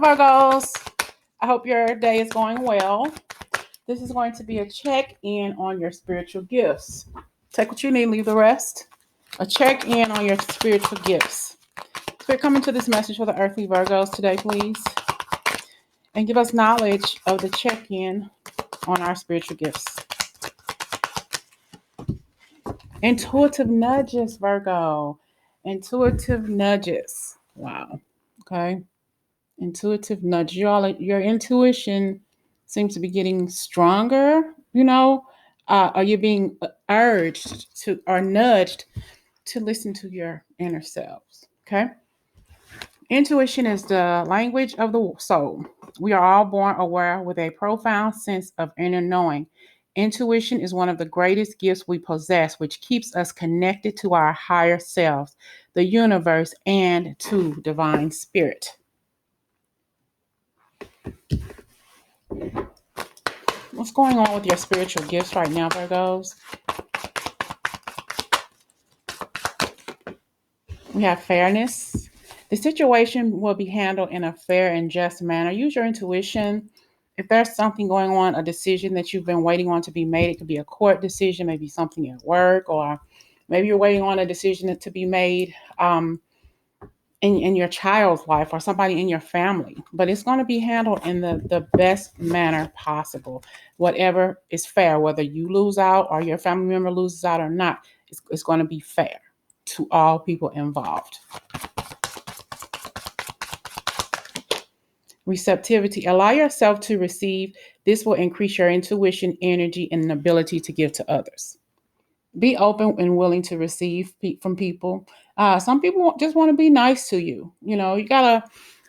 Virgos, I hope your day is going well. This is going to be a check-in on your spiritual gifts. Take what you need, leave the rest. A check-in on your spiritual gifts. Spirit, come into this message for the earthly Virgos today, please. And give us knowledge of the check-in on our spiritual gifts. Intuitive nudges, Virgo. Intuitive nudges. Wow. Okay. Intuitive nudge. Your intuition seems to be getting stronger, or you're being urged to or nudged to listen to your inner selves. Okay. Intuition is the language of the soul. We are all born aware with a profound sense of inner knowing. Intuition is one of the greatest gifts we possess, which keeps us connected to our higher selves, the universe, and to divine spirit. What's going on with your spiritual gifts right now, Virgos? We have fairness. The situation will be handled in a fair and just manner. Use your intuition. If there's something going on, a decision that you've been waiting on to be made, it could be a court decision, maybe something at work, or maybe you're waiting on a decision to be made in your child's life or somebody in your family. But it's going to be handled in the best manner possible. Whatever is fair, whether you lose out or your family member loses out or not, it's going to be fair to all people involved. Receptivity. Allow yourself to receive. This will increase your intuition, energy, and an ability to give to others. Be open and willing to receive from people. Some people just want to be nice to you. You got to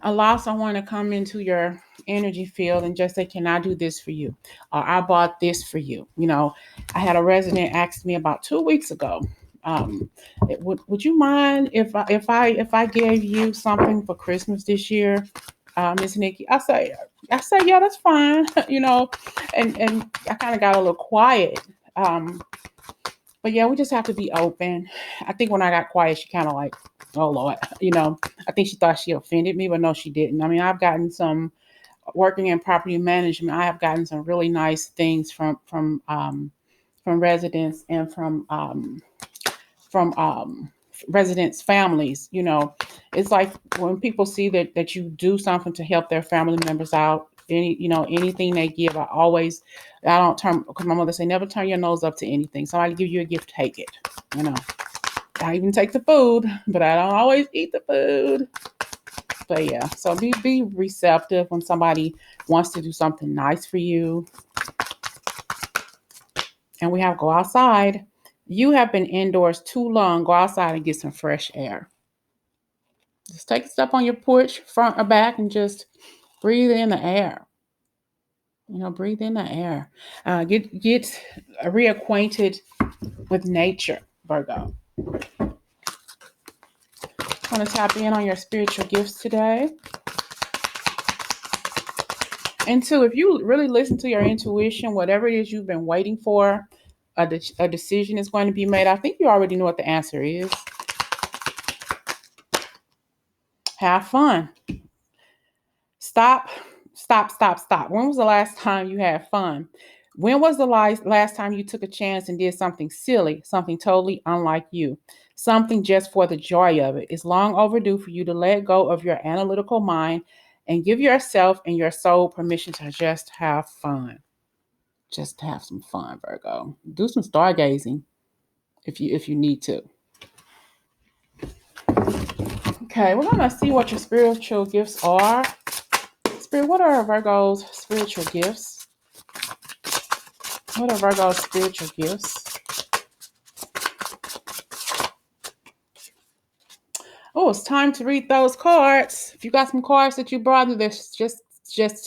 allow someone to come into your energy field and just say, can I do this for you? Or I bought this for you. I had a resident ask me about 2 weeks ago, would you mind if I gave you something for Christmas this year, Miss Nikki? I say, yeah, that's fine. And I kind of got a little quiet. But yeah, we just have to be open. I think when I got quiet, she kind of like, oh Lord, I think she thought she offended me, but no, she didn't. I mean, I've gotten some working in property management. I have gotten some really nice things from residents and from residents' families. It's like when people see that you do something to help their family members out. Anything they give, I don't turn, because my mother say, never turn your nose up to anything. Somebody give you a gift, take it. I even take the food, but I don't always eat the food. But yeah, so be receptive when somebody wants to do something nice for you. And we have go outside. You have been indoors too long. Go outside and get some fresh air. Just take a step on your porch, front or back, and just breathe in the air. Breathe in the air. Get reacquainted with nature, Virgo. I'm going to tap in on your spiritual gifts today. And two, if you really listen to your intuition, whatever it is you've been waiting for, a decision is going to be made. I think you already know what the answer is. Have fun. Stop. When was the last time you had fun? When was the last time you took a chance and did something silly, something totally unlike you, something just for the joy of it? It's long overdue for you to let go of your analytical mind and give yourself and your soul permission to just have fun. Just have some fun, Virgo. Do some stargazing if you need to. Okay, we're going to see what your spiritual gifts are. Spirit, what are Virgo's spiritual gifts? What are Virgo's spiritual gifts? Oh, it's time to read those cards. If you got some cards that you brought, that's just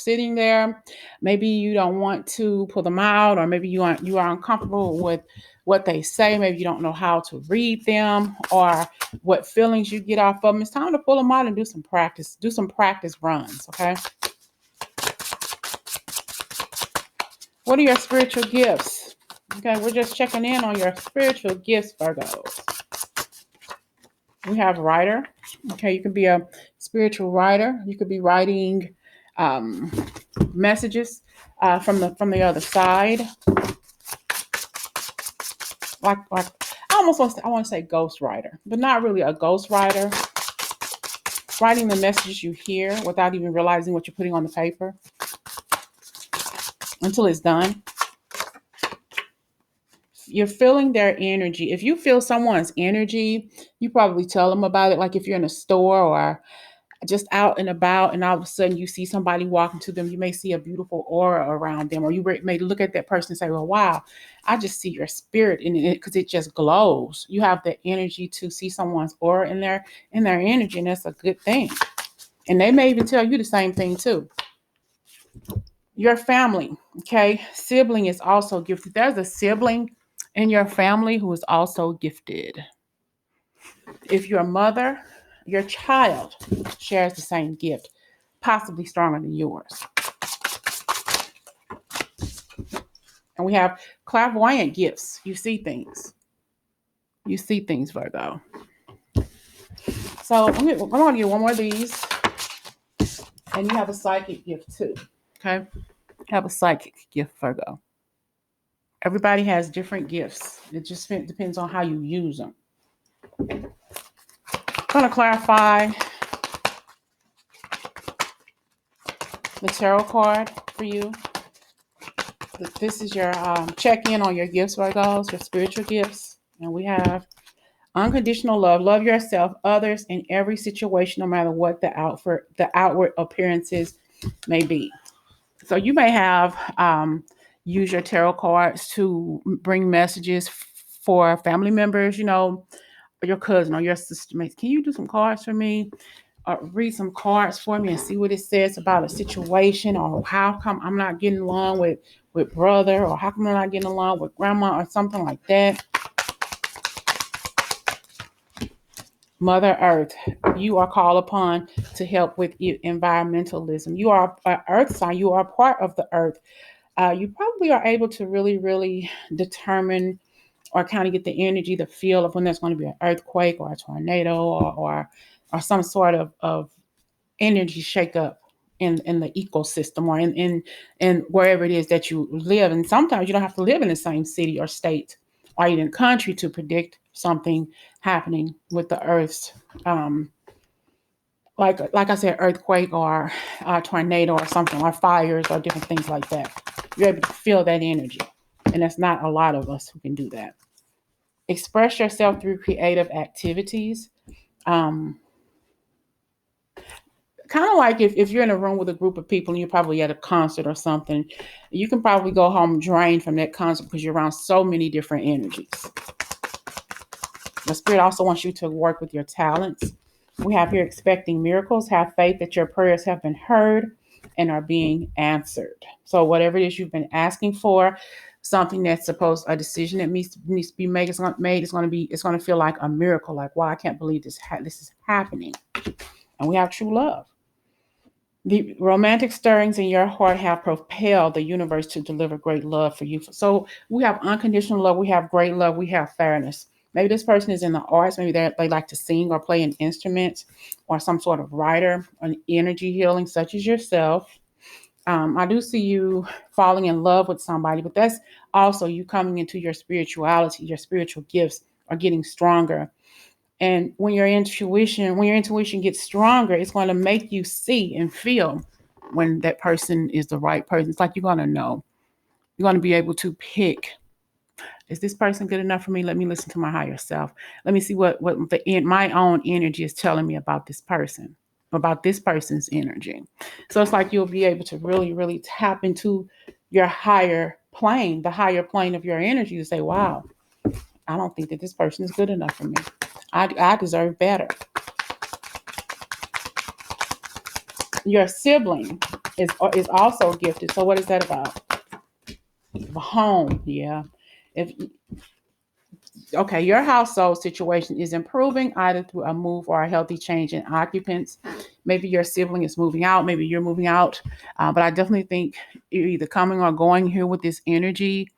sitting there, maybe you don't want to pull them out, or maybe you are uncomfortable with what they say. Maybe you don't know how to read them or what feelings you get off of them. It's time to pull them out and do some practice. Do some practice runs, okay? What are your spiritual gifts? Okay, we're just checking in on your spiritual gifts, Virgos. We have writer. Okay, you could be a spiritual writer. You could be writing um, messages from the other side. Like I want to say ghost writer, but not really a ghost writer. Writing the messages you hear without even realizing what you're putting on the paper until it's done. You're feeling their energy. If you feel someone's energy, you probably tell them about it. Like if you're in a store or just out and about and all of a sudden you see somebody walking to them, you may see a beautiful aura around them, or you may look at that person and say, well, wow, I just see your spirit in it because it just glows. You have the energy to see someone's aura in their energy, and that's a good thing. And they may even tell you the same thing too. Your family, okay? Sibling is also gifted. There's a sibling in your family who is also gifted. If you're a mother, your child shares the same gift, possibly stronger than yours. And we have clairvoyant gifts. You see things. You see things, Virgo. So I'm going to give you one more of these. And you have a psychic gift too. Okay? You have a psychic gift, Virgo. Everybody has different gifts. It just depends on how you use them. I'm going to clarify the tarot card for you. This is your check-in on your gifts, Virgos, your spiritual gifts. And we have unconditional love. Love yourself, others, in every situation, no matter what the outward appearances may be. So you may have use your tarot cards to bring messages for family members, your cousin or your sister. Can you do some cards for me? Read some cards for me and see what it says about a situation, or how come I'm not getting along with brother, or how come I'm not getting along with grandma, or something like that. Mother Earth, you are called upon to help with environmentalism. You are an earth sign. You are a part of the earth. You probably are able to really, really determine or kind of get the energy, the feel of when there's going to be an earthquake or a tornado or some sort of energy shakeup in the ecosystem, or in wherever it is that you live. And sometimes you don't have to live in the same city or state or even country to predict something happening with the earth's like I said, earthquake or a tornado or something, or fires or different things like that. You're able to feel that energy, and that's not a lot of us who can do that. Express yourself through creative activities. Kind of like if you're in a room with a group of people and you're probably at a concert or something, you can probably go home drained from that concert because you're around so many different energies. The spirit also wants you to work with your talents. We have here expecting miracles. Have faith that your prayers have been heard and are being answered. So whatever it is you've been asking for, something that's a decision that needs to be made, it's going to feel like a miracle. Like, wow, I can't believe this is happening. And we have true love. The romantic stirrings in your heart have propelled the universe to deliver great love for you. So we have unconditional love. We have great love. We have fairness. Maybe this person is in the arts. Maybe they like to sing or play an instrument, or some sort of writer, an energy healing, such as yourself. I do see you falling in love with somebody, but that's also you coming into your spirituality. Your spiritual gifts are getting stronger. And when your intuition gets stronger, it's going to make you see and feel when that person is the right person. It's like you're going to know. You're going to be able to pick, is this person good enough for me? Let me listen to my higher self. Let me see what my own energy is telling me about this person, about this person's energy. So it's like you'll be able to really, really tap into your higher plane, the higher plane of your energy, to say, wow, I don't think that this person is good enough for me. I deserve better. Your sibling is also gifted. So what is that about? The home, yeah. Okay, your household situation is improving either through a move or a healthy change in occupants. Maybe your sibling is moving out. Maybe you're moving out. But I definitely think you're either coming or going here with this energy.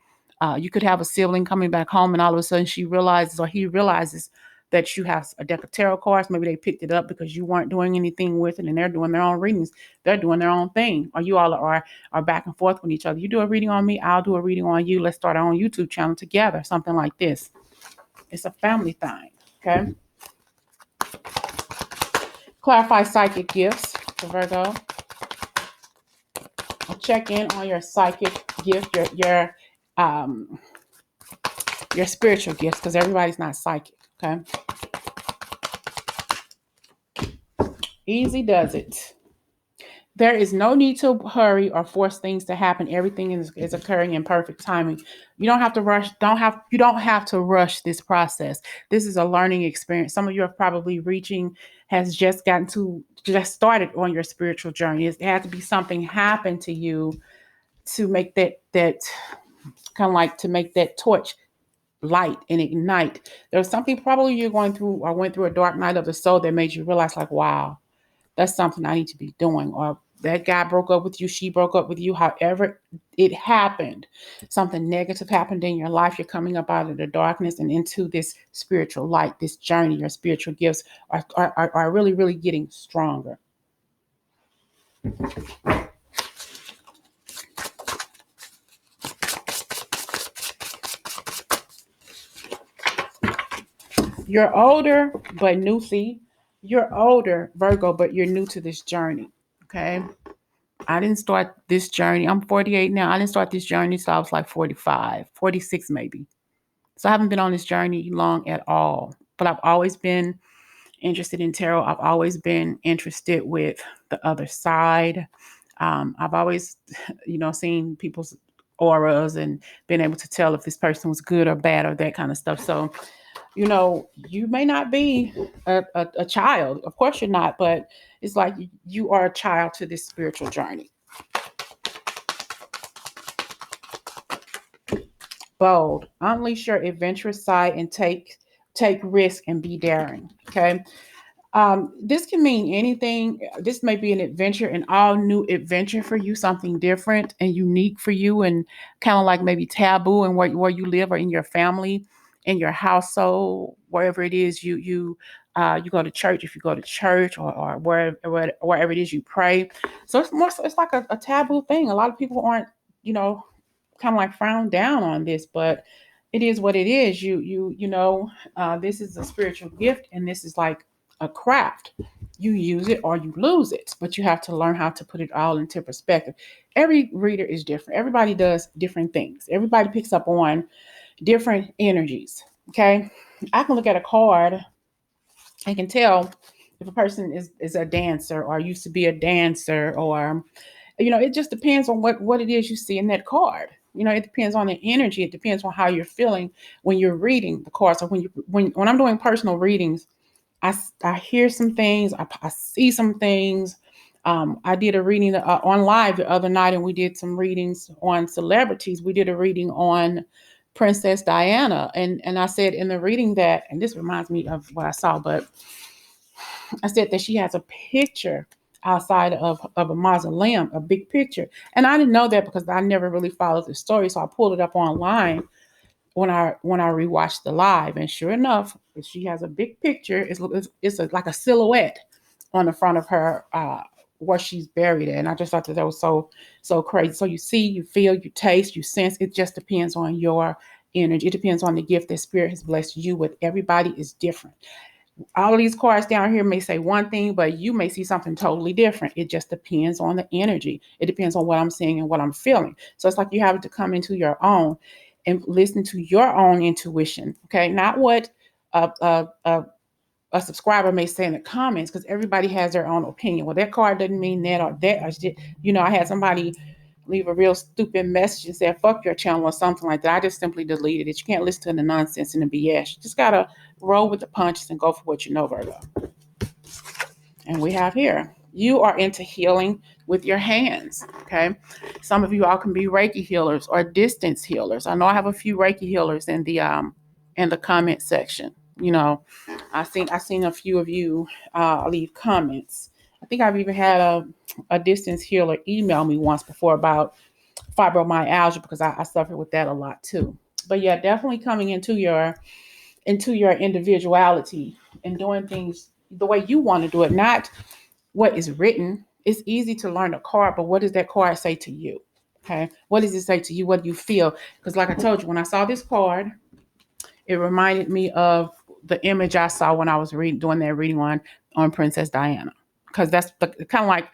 You could have a sibling coming back home, and all of a sudden he realizes that you have a deck of tarot cards. Maybe they picked it up because you weren't doing anything with it and they're doing their own readings. They're doing their own thing. Or you all are back and forth with each other. You do a reading on me, I'll do a reading on you. Let's start our own YouTube channel together. Something like this. It's a family thing. Okay. Clarify psychic gifts for Virgo. Check in on your psychic gift, your spiritual gifts, because everybody's not psychic. Okay. Easy does it. There is no need to hurry or force things to happen. Everything is occurring in perfect timing. You don't have to rush. You don't have to rush this process. This is a learning experience. Some of you are probably has just started on your spiritual journey. It had to be something happen to you to make that kind of like to make that torch light and ignite. There's something probably you're going through or went through a dark night of the soul that made you realize, like, wow, that's something I need to be doing. Or that guy broke up with you, she broke up with you, however it happened. Something negative happened in your life. You're coming up out of the darkness and into this spiritual light, this journey. Your spiritual gifts are really, really getting stronger. You're older, but new. See, you're older, Virgo, but you're new to this journey. Okay. I didn't start this journey. I'm 48 now. I didn't start this journey until I was like 45, 46 maybe. So I haven't been on this journey long at all. But I've always been interested in tarot. I've always been interested with the other side. I've always, seen people's auras and been able to tell if this person was good or bad or that kind of stuff. So, you may not be a child. Of course you're not, but it's like you are a child to this spiritual journey. Bold. Unleash your adventurous side and take risk and be daring. Okay. This can mean anything. This may be an adventure, an all new adventure for you, something different and unique for you, and kind of like maybe taboo and where you live or in your family, in your household, wherever it is you go to church, if you go to church or wherever it is you pray. So it's like a taboo thing. A lot of people aren't, kind of like frown down on this, but it is what it is. This is a spiritual gift, and this is like a craft. You use it or you lose it, but you have to learn how to put it all into perspective. Every reader is different. Everybody does different things. Everybody picks up on different energies. Okay. I can look at a card and can tell if a person is a dancer or used to be a dancer, or it just depends on what it is you see in that card. It depends on the energy. It depends on how you're feeling when you're reading the cards. So when I'm doing personal readings, I hear some things, I see some things. I did a reading on live the other night, and we did some readings on celebrities. We did a reading on Princess Diana, and I said in the reading that, and this reminds me of what I saw, but I said that she has a picture outside of a mausoleum, a big picture. And I didn't know that because I never really followed the story. So I pulled it up online when I rewatched the live. And sure enough, she has a big picture. It's like a silhouette on the front of her where she's buried at. And I just thought that was so crazy. So you see, you feel, you taste, you sense. It just depends on your energy. It depends on the gift that Spirit has blessed you with. Everybody is different. All of these cards down here may say one thing, but you may see something totally different. It just depends on the energy. It depends on what I'm seeing and what I'm feeling. So it's like you have to come into your own and listen to your own intuition. Okay, not what a subscriber may say in the comments, because everybody has their own opinion. Well, that card doesn't mean that or that. I had somebody leave a real stupid message and say, fuck your channel or something like that. I just simply deleted it. You can't listen to the nonsense and the BS. You just got to roll with the punches and go for what you know, Virgo. And we have here, you are into healing with your hands, okay? Some of you all can be Reiki healers or distance healers. I know I have a few Reiki healers in the comment section. I seen a few of you leave comments. I think I've even had a distance healer email me once before about fibromyalgia, because I suffer with that a lot too. But yeah, definitely coming into your into your individuality and doing things the way you want to do it, not what is written. It's easy to learn a card, but what does that card say to you? Okay. What does it say to you? What do you feel? Because like I told you, when I saw this card, it reminded me of the image I saw when I was doing that reading on Princess Diana. Because that's kind of like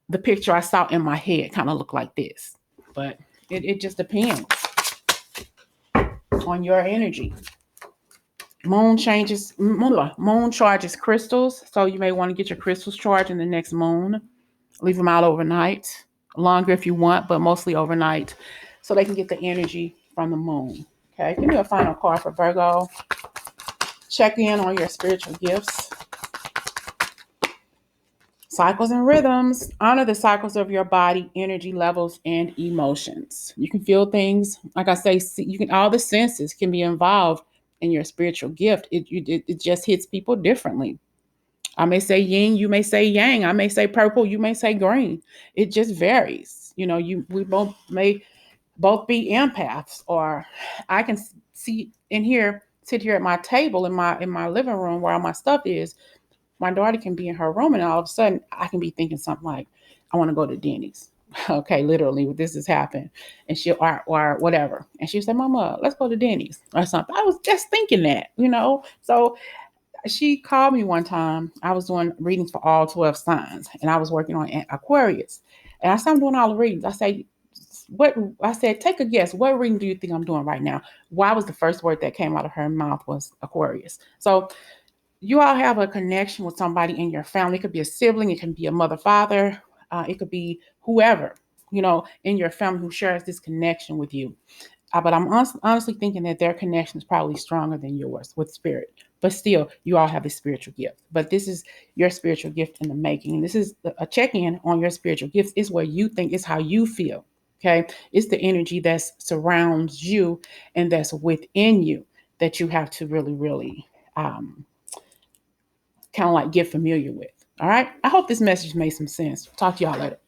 the picture I saw in my head kind of looked like this. But it just depends on your energy. Moon charges crystals, so you may want to get your crystals charged in the next moon. Leave them out overnight, longer if you want, but mostly overnight, so they can get the energy from the moon. Okay, give me a final card for Virgo. Check in on your spiritual gifts. Cycles and rhythms. Honor the cycles of your body, energy levels, and emotions. You can feel things. Like I say, you can. All the senses can be involved in your spiritual gift. It just hits people differently. I may say yin, you may say yang. I may say purple, you may say green. It just varies. We both may both be empaths, or I can sit here at my table in my living room where all my stuff is. My daughter can be in her room, and all of a sudden I can be thinking something like, I want to go to Denny's. Okay, literally, this has happened. And she'll, or whatever. And she'll say, Mama, let's go to Denny's or something. I was just thinking that. So she called me one time. I was doing readings for all 12 signs, and I was working on Aquarius. And I said, I'm doing all the readings. I said, take a guess. What reading do you think I'm doing right now? Why was the first word that came out of her mouth was Aquarius? So you all have a connection with somebody in your family. It could be a sibling, it can be a mother, father, it could be whoever, in your family who shares this connection with you. But I'm honestly thinking that their connection is probably stronger than yours with spirit. But still, you all have a spiritual gift. But this is your spiritual gift in the making. This is a check-in on your spiritual gifts. It's where you think, it's how you feel. Okay. It's the energy that surrounds you and that's within you that you have to really, really kind of like get familiar with. All right. I hope this message made some sense. Talk to y'all later.